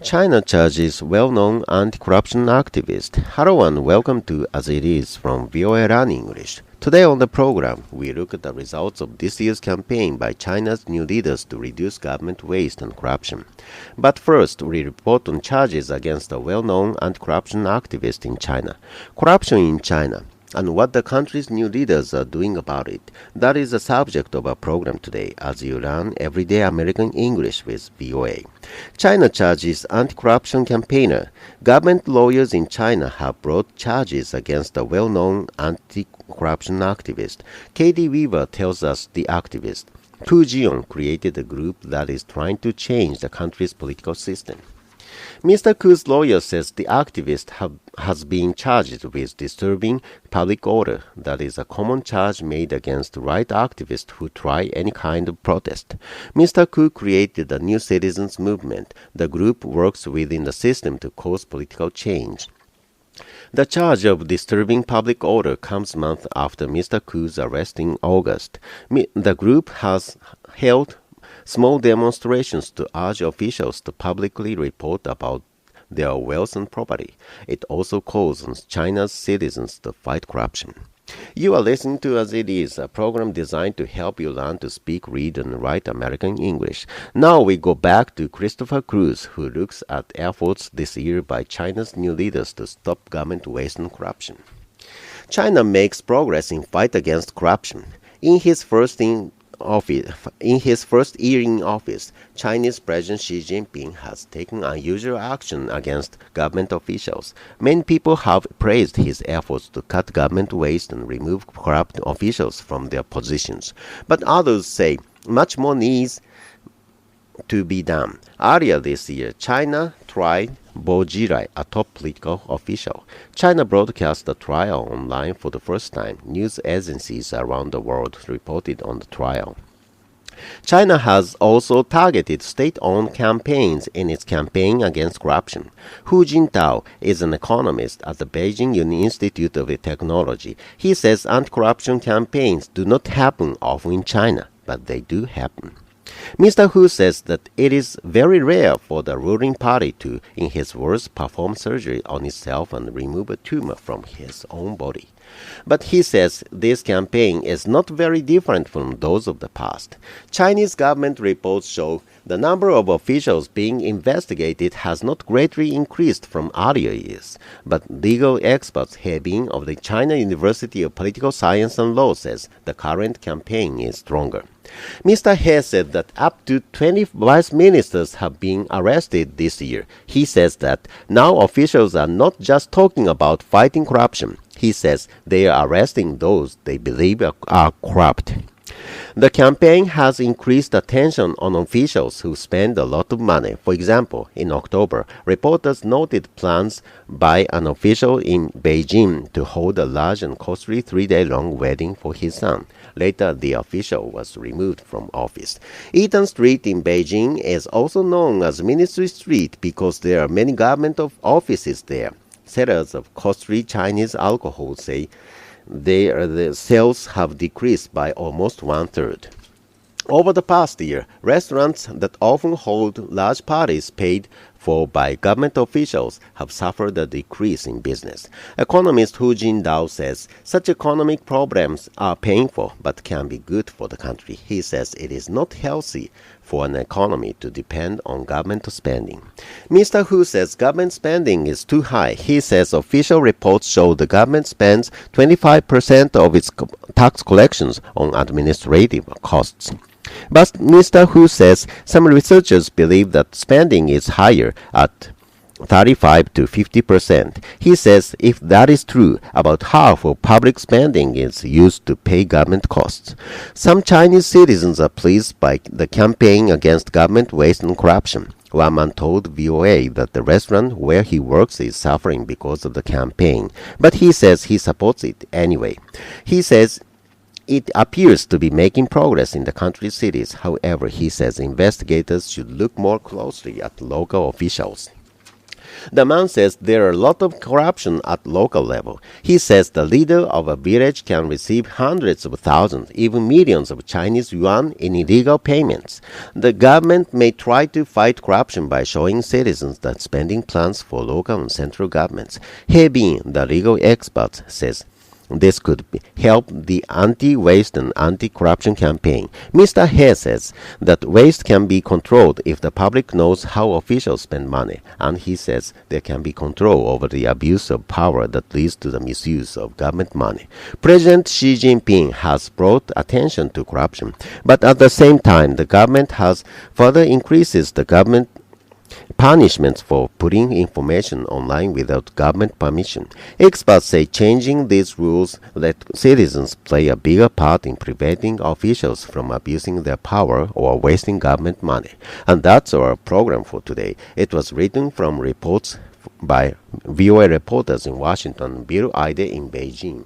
China charges well-known anti-corruption activist. Hello and welcome to As It Is from VOA Learn English. Today on the program, we look at the results of this year's campaign by China's new leaders to reduce government waste and corruption. But first, we report on charges against a well-known anti-corruption activist in China. Corruption in China, and what the country's new leaders are doing about it. That is the subject of our program today as you learn everyday American English with VOA. China charges anti-corruption campaigner. Government lawyers in China have brought charges against a well-known anti-corruption activist. Katie Weaver tells us the activist. Fu Jian created a group that is trying to change the country's political system. Mr. Ku's lawyer says the activist has been charged with disturbing public order. That is a common charge made against right activists who try any kind of protest. Mr. Ku created a new citizens movement. The group works within the system to cause political change. The charge of disturbing public order comes months after Mr. Ku's arrest in August. The group has held small demonstrations to urge officials to publicly report about their wealth and property. It also calls on China's citizens to fight corruption. You are listening to As It Is, a program designed to help you learn to speak, read, and write American English. Now we go back to Christopher Cruz, who looks at efforts this year by China's new leaders to stop government waste and corruption. China makes progress in fight against corruption. In his first year in office, Chinese President Xi Jinping has taken unusual action against government officials. Many people have praised his efforts to cut government waste and remove corrupt officials from their positions. But others say much more needs to be done. Earlier this year, China tried Bo Jilai, a top political official. China broadcast the trial online for the first time. News agencies around the world reported on the trial. China has also targeted state-owned campaigns in its campaign against corruption. Hu Jintao is an economist at the Beijing Institute of Technology. He says anti-corruption campaigns do not happen often in China, but they do happen. Mr. Hu says that it is very rare for the ruling party to, in his words, perform surgery on itself and remove a tumor from his own body. But he says this campaign is not very different from those of the past. Chinese government reports show the number of officials being investigated has not greatly increased from earlier years. But legal experts He Bin of the China University of Political Science and Law says the current campaign is stronger. Mr. He said that up to 20 vice ministers have been arrested this year. He says that now officials are not just talking about fighting corruption. He says they are arresting those they believe are corrupt. The campaign has increased attention on officials who spend a lot of money. For example, in October, reporters noted plans by an official in Beijing to hold a large and costly 3-day-long wedding for his son. Later, the official was removed from office. Eaton Street in Beijing is also known as Ministry Street because there are many government offices there. Sellers of costly Chinese alcohol say the sales have decreased by almost one-third. Over the past year, restaurants that often hold large parties paid for by government officials have suffered a decrease in business. Economist Hu Jintao says such economic problems are painful but can be good for the country. He says it is not healthy for an economy to depend on government spending. Mr. Hu says government spending is too high. He says official reports show the government spends 25% of its tax collections on administrative costs. But Mr. Hu says some researchers believe that spending is higher at 35 to 50%. He says if that is true, about half of public spending is used to pay government costs. Some Chinese citizens are pleased by the campaign against government waste and corruption. One man told VOA that the restaurant where he works is suffering because of the campaign, but he says he supports it anyway. He says it appears to be making progress in the country's cities. However, he says investigators should look more closely at local officials. The man says there are a lot of corruption at local level. He says the leader of a village can receive hundreds of thousands, even millions of Chinese yuan in illegal payments. The government may try to fight corruption by showing citizens the spending plans for local and central governments. He, being the legal expert, says this could help the anti-waste and anti-corruption campaign. Mr. He says that waste can be controlled if the public knows how officials spend money, and he says there can be control over the abuse of power that leads to the misuse of government money. President Xi Jinping has brought attention to corruption, but at the same time, the government has further increases the government punishments for putting information online without government permission. Experts say changing these rules let citizens play a bigger part in preventing officials from abusing their power or wasting government money. And that's our program for today. It was written from reports by VOA reporters in Washington, Bill Ide in Beijing.